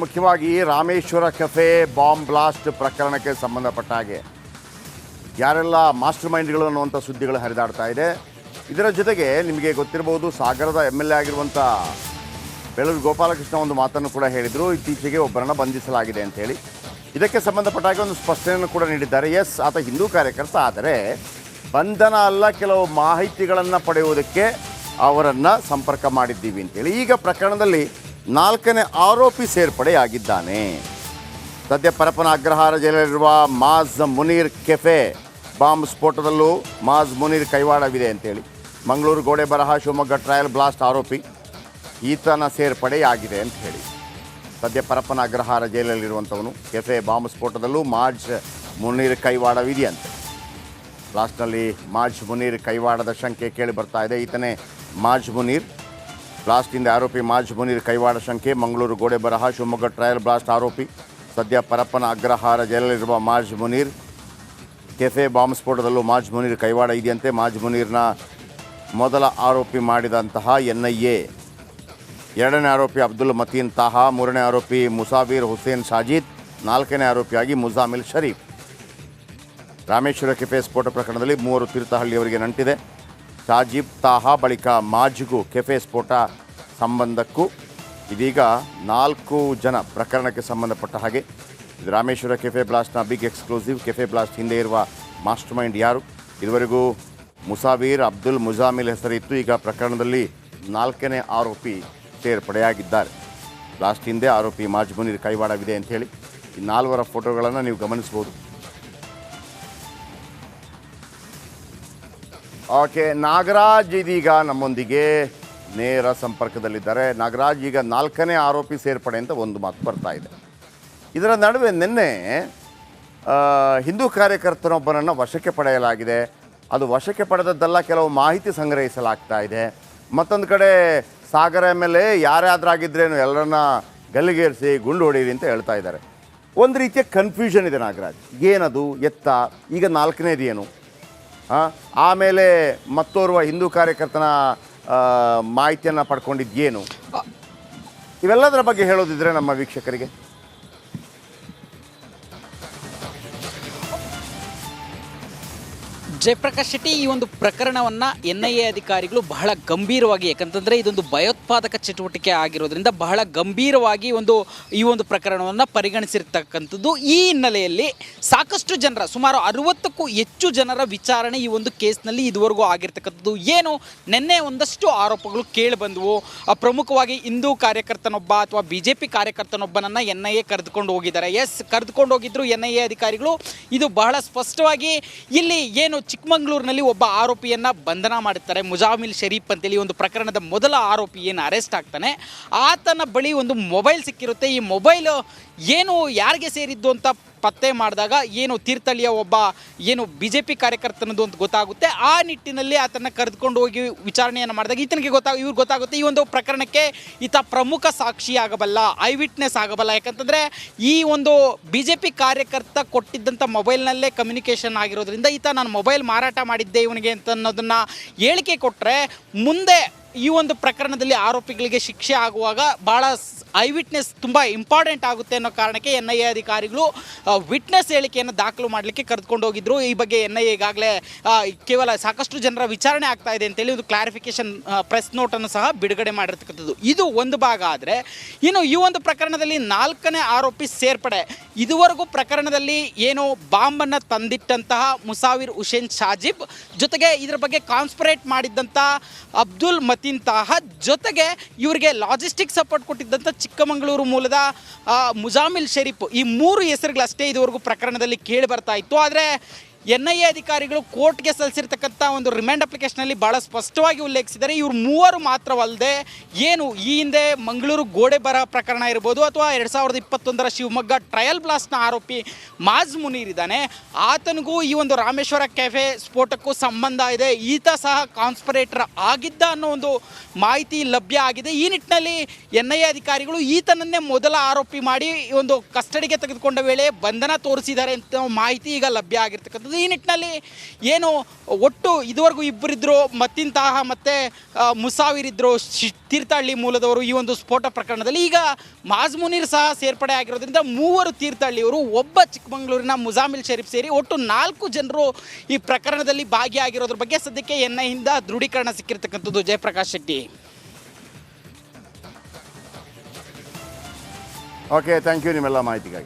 ಮುಖ್ಯವಾಗಿ Rameshwara cafe bomb blast ಪ್ರಕರಣಕ್ಕೆ ಸಂಬಂಧಪಟ್ಟ ಹಾಗೆ ಯಾರೆಲ್ಲ ಮಾಸ್ಟರ್ ಮೈಂಡ್ಗಳು ಅನ್ನುವಂಥ ಸುದ್ದಿಗಳು ಹರಿದಾಡ್ತಾ ಇದೆ. ಇದರ ಜೊತೆಗೆ ನಿಮಗೆ ಗೊತ್ತಿರಬಹುದು, ಸಾಗರದ MLA ಆಗಿರುವಂಥ ಬೇಳೂರು ಗೋಪಾಲಕೃಷ್ಣ ಒಂದು ಮಾತನ್ನು ಕೂಡ ಹೇಳಿದರು. ಇತ್ತೀಚೆಗೆ ಒಬ್ಬರನ್ನು ಬಂಧಿಸಲಾಗಿದೆ ಅಂತೇಳಿ ಇದಕ್ಕೆ ಸಂಬಂಧಪಟ್ಟ ಹಾಗೆ ಒಂದು ಸ್ಪಷ್ಟನೆಯನ್ನು ಕೂಡ ನೀಡಿದ್ದಾರೆ. ಎಸ್, ಆತ ಹಿಂದೂ ಕಾರ್ಯಕರ್ತ, ಆದರೆ ಬಂಧನ ಅಲ್ಲ, ಕೆಲವು ಮಾಹಿತಿಗಳನ್ನು ಪಡೆಯುವುದಕ್ಕೆ ಅವರನ್ನು ಸಂಪರ್ಕ ಮಾಡಿದ್ದೀವಿ ಅಂತೇಳಿ ಈಗ ಪ್ರಕರಣದಲ್ಲಿ 4ನೇ ಆರೋಪಿ ಸೇರ್ಪಡೆಯಾಗಿದ್ದಾನೆ. ಸದ್ಯ ಪರಪ್ಪನ ಅಗ್ರಹಾರ ಜೈಲಲ್ಲಿರುವ ಮಾಜ್ ಮುನೀರ್ ಕೆಫೆ ಬಾಂಬ್ ಸ್ಫೋಟದಲ್ಲೂ ಮಾಜ್ ಮುನೀರ್ ಕೈವಾಡವಿದೆ ಅಂತೇಳಿ ಮಂಗಳೂರು ಗೋಡೆ ಬರಹ ಶಿವಮೊಗ್ಗ ಟ್ರಯಲ್ ಬ್ಲಾಸ್ಟ್ ಆರೋಪಿ ಈತನ ಸೇರ್ಪಡೆಯಾಗಿದೆ ಅಂತ ಹೇಳಿ ಸದ್ಯ ಪರಪ್ಪನ ಅಗ್ರಹಾರ ಜೈಲಲ್ಲಿರುವಂಥವನು. ಕೆಫೆ ಬಾಂಬ್ ಸ್ಫೋಟದಲ್ಲೂ ಮಾಜ್ ಮುನೀರ್ ಕೈವಾಡವಿದೆಯಂತೆ. ಬ್ಲಾಸ್ಟ್ನಲ್ಲಿ ಮಾಜ್ ಮುನೀರ್ ಕೈವಾಡದ ಶಂಕೆ ಕೇಳಿ ಬರ್ತಾ ಇದೆ. ಈತನೇ ಮಾಜ್ ಮುನೀರ್. ಬ್ಲಾಸ್ಟಿಂದ ಆರೋಪಿ ಮಾಜ್ ಮುನೀರ್ ಕೈವಾಡ ಶಂಕೆ. ಮಂಗಳೂರು ಗೋಡೆ ಬರಹ ಶಿವಮೊಗ್ಗ ಟ್ರಯಲ್ ಬ್ಲಾಸ್ಟ್ ಆರೋಪಿ ಸದ್ಯ ಪರಪ್ಪನ ಅಗ್ರಹಾರ ಜೈಲಲ್ಲಿರುವ ಮಾಜ್ ಮುನೀರ್. ಕೆಫೆ ಬಾಂಬ್ ಸ್ಫೋಟದಲ್ಲೂ ಮಾಜ್ ಮುನೀರ್ ಕೈವಾಡ ಇದೆಯಂತೆ. ಮಾಜ್ ಮುನೀರ್ನ ಮೊದಲ ಆರೋಪಿ ಮಾಡಿದಂತಹ NIA, 2ನೇ ಆರೋಪಿ ಅಬ್ದುಲ್ ಮತೀನ್ ತಾಹಾ, 3ನೇ ಆರೋಪಿ ಮುಸಾವಿರ್ ಹುಸೇನ್ ಸಾಜಿದ್, 4ನೇ ಆರೋಪಿಯಾಗಿ ಮುಜಾಮಿಲ್ ಶರೀಫ್. ರಾಮೇಶ್ವರ ಕೆಫೆ ಸ್ಫೋಟ ಪ್ರಕರಣದಲ್ಲಿ 3 ತೀರ್ಥಹಳ್ಳಿಯವರಿಗೆ ನಂಟಿದೆ. ಸಾಜಿಬ್ ತಾಹಾ ಬಳಿಕ ಮಾಜ್ಗೂ ಕೆಫೆ ಸ್ಫೋಟ ಸಂಬಂಧಕ್ಕೂ ಇದೀಗ 4 ಜನ ಪ್ರಕರಣಕ್ಕೆ ಸಂಬಂಧಪಟ್ಟ ಹಾಗೆ. ಇದು ರಾಮೇಶ್ವರ ಕೆಫೆ ಬ್ಲಾಸ್ಟ್ನ ಬಿಗ್ ಎಕ್ಸ್ಕ್ಲೂಸಿವ್. ಕೆಫೆ ಬ್ಲಾಸ್ಟ್ ಹಿಂದೆ ಇರುವ ಮಾಸ್ಟರ್ ಮೈಂಡ್ ಯಾರು? ಇದುವರೆಗೂ ಮುಸಾವೀರ್, ಅಬ್ದುಲ್, ಮುಜಾಮಿಲ್ ಹೆಸರಿತ್ತು. ಈಗ ಪ್ರಕರಣದಲ್ಲಿ 4ನೇ ಆರೋಪಿ ಸೇರ್ಪಡೆಯಾಗಿದ್ದಾರೆ. ಬ್ಲಾಸ್ಟ್ ಹಿಂದೆ ಆರೋಪಿ ಮಾಜ್ ಮುನೀರ್ ಕೈವಾಡವಿದೆ ಅಂಥೇಳಿ ಈ 4 ಫೋಟೋಗಳನ್ನು ನೀವು ಗಮನಿಸ್ಬೋದು. ಓಕೆ, ನಾಗರಾಜ್ ಇದೀಗ ನಮ್ಮೊಂದಿಗೆ ನೇರ ಸಂಪರ್ಕದಲ್ಲಿದ್ದಾರೆ. ನಾಗರಾಜ್, ಈಗ 4ನೇ ಆರೋಪಿ ಸೇರ್ಪಡೆ ಅಂತ ಒಂದು ಮಾತು ಬರ್ತಾ ಇದೆ. ಇದರ ನಡುವೆ ನಿನ್ನೆ ಹಿಂದೂ ಕಾರ್ಯಕರ್ತನೊಬ್ಬನನ್ನು ವಶಕ್ಕೆ ಪಡೆಯಲಾಗಿದೆ. ಅದು ವಶಕ್ಕೆ ಪಡೆದದ್ದಲ್ಲ, ಕೆಲವು ಮಾಹಿತಿ ಸಂಗ್ರಹಿಸಲಾಗ್ತಾ ಇದೆ. ಮತ್ತೊಂದು ಕಡೆ ಸಾಗರ MLA ಯಾರ್ಯಾದ್ರಾಗಿದ್ರೇನು ಎಲ್ಲರನ್ನ ಗಲ್ಲಿಗೇರಿಸಿ ಗುಂಡು ಹೊಡೀರಿ ಅಂತ ಹೇಳ್ತಾ ಇದ್ದಾರೆ. ಒಂದು ರೀತಿಯ ಕನ್ಫ್ಯೂಷನ್ ಇದೆ ನಾಗರಾಜ್. ಏನದು ಎತ್ತ? ಈಗ 4ನೇದು ಏನು? ಆಮೇಲೆ ಮತ್ತೋರ್ವ ಹಿಂದೂ ಕಾರ್ಯಕರ್ತನ ಮಾಹಿತಿಯನ್ನು ಪಡ್ಕೊಂಡಿದ್ದೇನು? ಇವೆಲ್ಲದರ ಬಗ್ಗೆ ಹೇಳೋದಿದ್ರೆ ನಮ್ಮ ವೀಕ್ಷಕರಿಗೆ. ಜಯಪ್ರಕಾಶ್ ಶೆಟ್ಟಿ, ಈ ಒಂದು ಪ್ರಕರಣವನ್ನು NIA ಅಧಿಕಾರಿಗಳು ಬಹಳ ಗಂಭೀರವಾಗಿ, ಯಾಕಂತಂದರೆ ಇದೊಂದು ಭಯೋತ್ಪಾದಕ ಚಟುವಟಿಕೆ ಆಗಿರೋದ್ರಿಂದ ಬಹಳ ಗಂಭೀರವಾಗಿ ಈ ಒಂದು ಪ್ರಕರಣವನ್ನು ಪರಿಗಣಿಸಿರ್ತಕ್ಕಂಥದ್ದು. ಈ ಹಿನ್ನೆಲೆಯಲ್ಲಿ ಸಾಕಷ್ಟು ಜನರ, ಸುಮಾರು 60ಕ್ಕೂ ಹೆಚ್ಚು ಜನರ ವಿಚಾರಣೆ ಈ ಒಂದು ಕೇಸ್ನಲ್ಲಿ ಇದುವರೆಗೂ ಆಗಿರ್ತಕ್ಕಂಥದ್ದು. ಏನು ನಿನ್ನೆ ಒಂದಷ್ಟು ಆರೋಪಗಳು ಕೇಳಿಬಂದವು. ಪ್ರಮುಖವಾಗಿ ಹಿಂದೂ ಕಾರ್ಯಕರ್ತನೊಬ್ಬ ಅಥವಾ BJP ಕಾರ್ಯಕರ್ತನೊಬ್ಬನನ್ನು NIA ಕರೆದುಕೊಂಡು ಹೋಗಿದ್ದಾರೆ. ಕರೆದುಕೊಂಡು ಹೋಗಿದ್ರು NIA ಅಧಿಕಾರಿಗಳು. ಇದು ಬಹಳ ಸ್ಪಷ್ಟವಾಗಿ ಇಲ್ಲಿ ಏನು ಚಿಕ್ಕಮಗಳೂರಿನಲ್ಲಿ ಒಬ್ಬ ಆರೋಪಿಯನ್ನು ಬಂಧನ ಮಾಡುತ್ತಾರೆ, ಮುಜಾಮಿಲ್ ಶರೀಫ್ ಅಂತೇಳಿ. ಒಂದು ಪ್ರಕರಣದ ಮೊದಲ ಆರೋಪಿ ಏನು ಅರೆಸ್ಟ್ ಆಗ್ತಾನೆ, ಆತನ ಬಳಿ ಒಂದು ಮೊಬೈಲ್ ಸಿಕ್ಕಿರುತ್ತೆ. ಈ ಮೊಬೈಲ್ ಏನು ಯಾರಿಗೆ ಸೇರಿದ್ದು ಅಂತ ಪತ್ತೆ ಮಾಡಿದಾಗ ಏನು ತೀರ್ಥಹಳ್ಳಿಯ ಒಬ್ಬ ಏನು BJP ಕಾರ್ಯಕರ್ತನದು ಅಂತ ಗೊತ್ತಾಗುತ್ತೆ. ಆ ನಿಟ್ಟಿನಲ್ಲಿ ಆತನ ಕರೆದುಕೊಂಡು ಹೋಗಿ ವಿಚಾರಣೆಯನ್ನು ಮಾಡಿದಾಗ ಇವ್ರಿಗೆ ಗೊತ್ತಾಗುತ್ತೆ ಈ ಒಂದು ಪ್ರಕರಣಕ್ಕೆ ಈತ ಪ್ರಮುಖ ಸಾಕ್ಷಿ ಆಗಬಲ್ಲ, ಐ ವಿಟ್ನೆಸ್ ಆಗಬಲ್ಲ. ಯಾಕಂತಂದರೆ ಈ ಒಂದು BJP ಕಾರ್ಯಕರ್ತ ಕೊಟ್ಟಿದ್ದಂಥ ಮೊಬೈಲ್ನಲ್ಲೇ ಕಮ್ಯುನಿಕೇಷನ್ ಆಗಿರೋದ್ರಿಂದ ಈತ ನಾನು ಮೊಬೈಲ್ ಮಾರಾಟ ಮಾಡಿದ್ದೆ ಇವನಿಗೆ ಅಂತ ಅನ್ನೋದನ್ನು ಹೇಳಿಕೆ ಕೊಟ್ಟರೆ ಮುಂದೆ ಈ ಒಂದು ಪ್ರಕರಣದಲ್ಲಿ ಆರೋಪಿಗಳಿಗೆ ಶಿಕ್ಷೆ ಆಗುವಾಗ ಭಾಳ ಐ ವಿಟ್ನೆಸ್ ತುಂಬ ಇಂಪಾರ್ಟೆಂಟ್ ಆಗುತ್ತೆ ಅನ್ನೋ ಕಾರಣಕ್ಕೆ NIA ಅಧಿಕಾರಿಗಳು ವಿಟ್ನೆಸ್ ಹೇಳಿಕೆಯನ್ನು ದಾಖಲು ಮಾಡಲಿಕ್ಕೆ ಕರೆದುಕೊಂಡು ಹೋಗಿದ್ರು. ಈ ಬಗ್ಗೆ NIA ಈಗಾಗಲೇ ಕೇವಲ ಸಾಕಷ್ಟು ಜನರ ವಿಚಾರಣೆ ಆಗ್ತಾ ಇದೆ ಅಂತೇಳಿ ಒಂದು ಕ್ಲಾರಿಫಿಕೇಷನ್ ಪ್ರೆಸ್ ನೋಟನ್ನು ಸಹ ಬಿಡುಗಡೆ ಮಾಡಿರ್ತಕ್ಕಂಥದ್ದು. ಇದು ಒಂದು ಭಾಗ. ಆದರೆ ಇನ್ನು ಈ ಒಂದು ಪ್ರಕರಣದಲ್ಲಿ 4ನೇ ಆರೋಪಿ ಸೇರ್ಪಡೆ. ಇದುವರೆಗೂ ಪ್ರಕರಣದಲ್ಲಿ ಏನು ಬಾಂಬನ್ನು ತಂದಿಟ್ಟಂತಹ ಮುಸಾವಿರ್ ಹುಸೇನ್ ಸಾಜಿಬ್ ಜೊತೆಗೆ ಇದರ ಬಗ್ಗೆ ಕಾನ್ಸ್ಪಿರೇಟ್ ಮಾಡಿದ್ದಂಥ ಅಬ್ದುಲ್ ಮತೀನ್ ತಾಹಾ ಜೊತೆಗೆ ಇವರಿಗೆ ಲಾಜಿಸ್ಟಿಕ್ ಸಪೋರ್ಟ್ ಕೊಟ್ಟಿದ್ದಂಥ ಚಿಕ್ಕಮಗಳೂರು ಮೂಲದ ಮುಜಾಮಿಲ್ ಶರೀಫ್, ಈ 3 ಹೆಸರುಗಳಷ್ಟೇ ಇದುವರೆಗೂ ಪ್ರಕರಣದಲ್ಲಿ ಕೇಳಿ ಬರ್ತಾ ಇತ್ತು. ಆದರೆ NIA ಅಧಿಕಾರಿಗಳು ಕೋರ್ಟ್ಗೆ ಸಲ್ಲಿಸಿರ್ತಕ್ಕಂಥ ಒಂದು ರಿಮ್ಯಾಂಡ್ ಅಪ್ಲಿಕೇಶನಲ್ಲಿ ಭಾಳ ಸ್ಪಷ್ಟವಾಗಿ ಉಲ್ಲೇಖಿಸಿದ್ದಾರೆ. ಇವರು 3 ಮಾತ್ರವಲ್ಲದೆ ಏನು ಈ ಹಿಂದೆ ಮಂಗಳೂರು ಗೋಡೆ ಬರಹ ಪ್ರಕರಣ ಇರ್ಬೋದು ಅಥವಾ 2021ರ ಶಿವಮೊಗ್ಗ ಟ್ರಯಲ್ ಬ್ಲಾಸ್ಟ್ನ ಆರೋಪಿ ಮಾಜ್ ಮುನೀರ್ ಇದ್ದಾನೆ, ಆತನಿಗೂ ಈ ಒಂದು ರಾಮೇಶ್ವರ ಕೆಫೆ ಸ್ಫೋಟಕ್ಕೂ ಸಂಬಂಧ ಇದೆ. ಈತ ಸಹ ಕಾನ್ಸ್ಪಿರೇಟರ್ ಆಗಿದ್ದ ಅನ್ನೋ ಒಂದು ಮಾಹಿತಿ ಲಭ್ಯ ಆಗಿದೆ. ಈ ನಿಟ್ಟಿನಲ್ಲಿ NIA ಅಧಿಕಾರಿಗಳು ಈತನನ್ನೇ ಮೊದಲ ಆರೋಪಿ ಮಾಡಿ ಒಂದು ಕಸ್ಟಡಿಗೆ ತೆಗೆದುಕೊಂಡ ವೇಳೆ ಬಂಧನ ತೋರಿಸಿದ್ದಾರೆ ಅಂತ ಮಾಹಿತಿ ಈಗ ಲಭ್ಯ ಆಗಿರ್ತಕ್ಕಂಥದ್ದು. ಆಗಿರ್ತಕ್ಕಂಥದ್ದು. ಈ ನಿಟ್ಟಿನಲ್ಲಿ ಏನು ಒಟ್ಟು ಇದುವರೆಗೂ ಇಬ್ಬರಿದ್ದರು, ಮತ್ತಿಂತಹ ಮತ್ತು ಮುಸಾವಿರಿದ್ದರು ತೀರ್ಥಹಳ್ಳಿ ಮೂಲದವರು ಈ ಒಂದು ಸ್ಫೋಟ ಪ್ರಕರಣದಲ್ಲಿ. ಈಗ ಮಾಜ್ ಮುನೀರ್ ಸಹ ಸೇರ್ಪಡೆ ಆಗಿರೋದ್ರಿಂದ 3 ತೀರ್ಥಹಳ್ಳಿಯವರು, ಒಬ್ಬ ಚಿಕ್ಕಮಗಳೂರಿನ ಮುಜಾಮಿಲ್ ಶರೀಫ್ ಸೇರಿ ಒಟ್ಟು 4 ಜನರು ಈ ಪ್ರಕರಣದಲ್ಲಿ ಭಾಗಿಯಾಗಿರೋದ್ರ ಬಗ್ಗೆ ಸದ್ಯಕ್ಕೆ ಎನ್ಐಯಿಂದ ದೃಢೀಕರಣ ಸಿಕ್ಕಿರ್ತಕ್ಕಂಥದ್ದು. Jayaprakash Shetty. Okay, thank you ನಿಮ್ಮೆಲ್ಲ ಮಾಹಿತಿಗಾಗಿ.